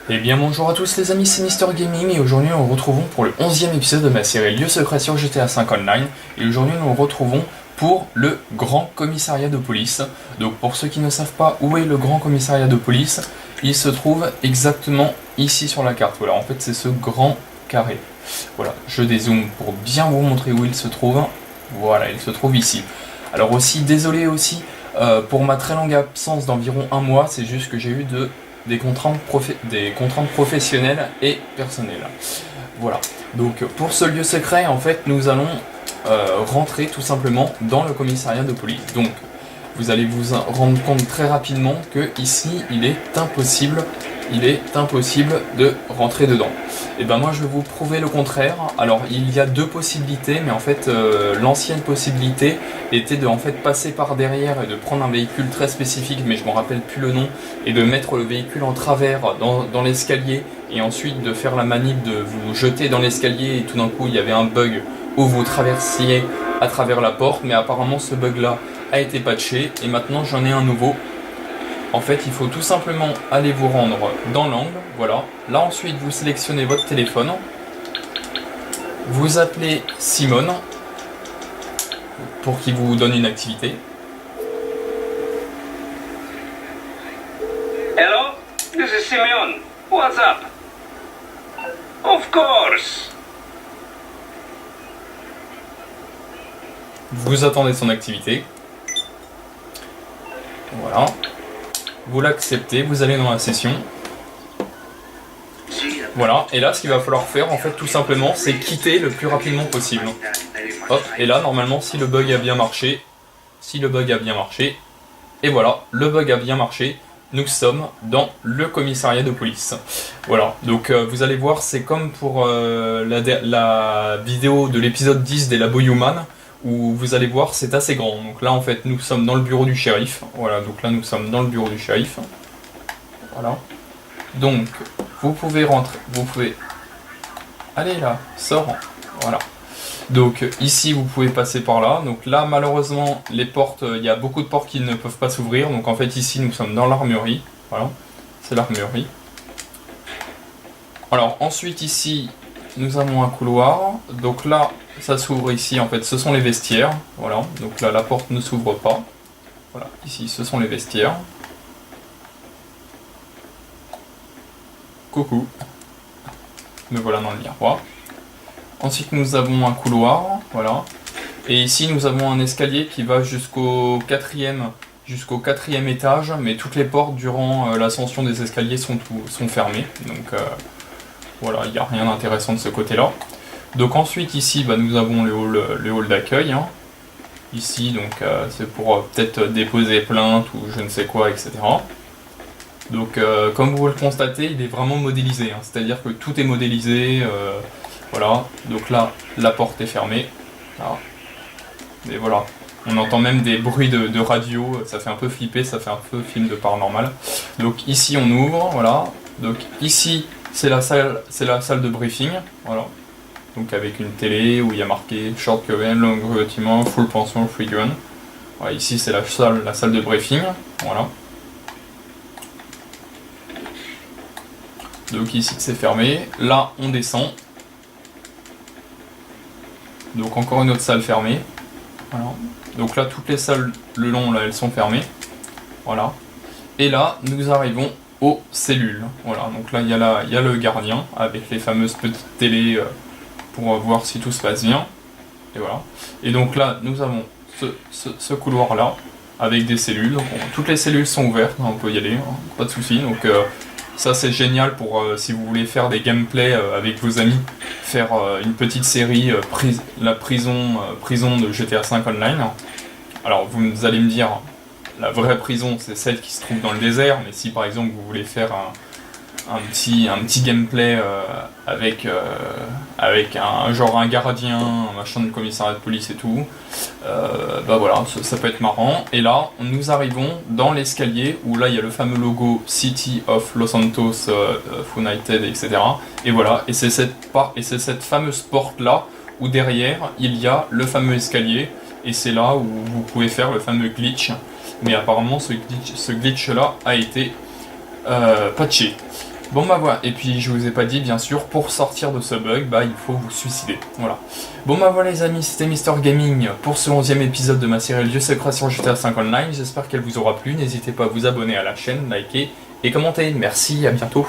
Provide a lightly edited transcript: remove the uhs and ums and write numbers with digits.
Eh bien bonjour à tous les amis, c'est Mister Gaming et aujourd'hui nous nous retrouvons pour le 11e épisode de ma série Lieux secrets sur GTA V Online et aujourd'hui nous nous retrouvons pour le Grand Commissariat de Police. Donc pour ceux qui ne savent pas où est le Grand Commissariat de Police, il se trouve exactement ici sur la carte. Voilà, en fait c'est ce grand carré. Voilà, je dézoome pour bien vous montrer où il se trouve. Voilà, il se trouve ici. Alors aussi, désolé aussi pour ma très longue absence d'environ un mois, c'est juste que j'ai eu des contraintes professionnelles et personnelles. Voilà, donc pour ce lieu secret, en fait, nous allons rentrer tout simplement dans le commissariat de police. Donc, vous allez vous rendre compte très rapidement que ici, il est impossible de rentrer dedans. Et ben moi, je vais vous prouver le contraire. Alors, il y a deux possibilités, mais en fait, l'ancienne possibilité était de passer par derrière et de prendre un véhicule très spécifique, mais je ne me rappelle plus le nom, et de mettre le véhicule en travers dans l'escalier, et ensuite de faire la manip de vous jeter dans l'escalier, et tout d'un coup, il y avait un bug où vous traversiez à travers la porte, mais apparemment, ce bug-là a été patché, et maintenant, j'en ai un nouveau. En fait, il faut tout simplement aller vous rendre dans l'angle, voilà. Là, ensuite, vous sélectionnez votre téléphone. Vous appelez Simone pour qu'il vous donne une activité. Hello, this is Simeon. What's up? Of course. Vous attendez son activité. Voilà. Vous l'acceptez, vous allez dans la session. Voilà, et là ce qu'il va falloir faire en fait tout simplement c'est quitter le plus rapidement possible. Hop, et là normalement si le bug a bien marché, et voilà, le bug a bien marché, nous sommes dans le commissariat de police. Voilà, donc vous allez voir, c'est comme pour la vidéo de l'épisode 10 des Labo Human, où vous allez voir c'est assez grand. Donc là en fait nous sommes dans le bureau du shérif. Voilà, donc là nous sommes dans le bureau du shérif. Voilà. Donc vous pouvez rentrer, vous pouvez... Allez là, sors. Voilà. Donc ici vous pouvez passer par là. Donc là malheureusement les portes, il y a beaucoup de portes qui ne peuvent pas s'ouvrir. Donc en fait ici nous sommes dans l'armurerie. Voilà, c'est l'armurerie. Alors ensuite ici nous avons un couloir. Donc là ça s'ouvre ici, en fait ce sont les vestiaires. Voilà, donc là la porte ne s'ouvre pas. Voilà, ici ce sont les vestiaires. Coucou. Me voilà dans le miroir. Ensuite nous avons un couloir, voilà. Et ici nous avons un escalier qui va jusqu'au quatrième étage, mais toutes les portes durant l'ascension des escaliers sont fermées. Donc voilà, il n'y a rien d'intéressant de ce côté-là. Donc ensuite ici nous avons le hall d'accueil. Hein. Ici donc c'est pour peut-être déposer plainte ou je ne sais quoi, etc. Donc comme vous le constatez, il est vraiment modélisé, hein. C'est-à-dire que tout est modélisé, voilà. Donc là, la porte est fermée. Voilà. Mais voilà, on entend même des bruits de radio, ça fait un peu flipper, ça fait un peu film de paranormal. Donc ici on ouvre, voilà. Donc ici c'est la salle de briefing, voilà. Donc avec une télé où il y a marqué short current, long bâtiment, full pension, free gun. Voilà, ici c'est la salle de briefing, voilà. Donc ici c'est fermé, là on descend. Donc encore une autre salle fermée. Voilà. Donc là toutes les salles le long là elles sont fermées. Voilà. Et là nous arrivons aux cellules. Voilà, donc là il y a le gardien avec les fameuses petites télés pour voir si tout se passe bien. Et voilà. Et donc là nous avons ce couloir là avec des cellules. Donc toutes les cellules sont ouvertes, on peut y aller, hein, pas de souci. Donc ça c'est génial pour si vous voulez faire des gameplays avec vos amis, faire une petite série la prison de GTA V Online. Alors vous allez me dire, la vraie prison c'est celle qui se trouve dans le désert, mais si par exemple vous voulez faire un petit gameplay avec un gardien, un machin de commissariat de police et tout, voilà, ça peut être marrant. Et là nous arrivons dans l'escalier où là il y a le fameux logo City of Los Santos, United, etc. Et voilà, et c'est cette fameuse porte là où derrière il y a le fameux escalier et c'est là où vous pouvez faire le fameux glitch, mais apparemment ce glitch là a été patché. Bon bah voilà, et puis je vous ai pas dit bien sûr, pour sortir de ce bug, bah il faut vous suicider, voilà. Bon bah voilà les amis, c'était Mister Gaming pour ce 11e épisode de ma série Lieux secrets sur GTA 5 Online, j'espère qu'elle vous aura plu, n'hésitez pas à vous abonner à la chaîne, liker et commenter, merci, à bientôt.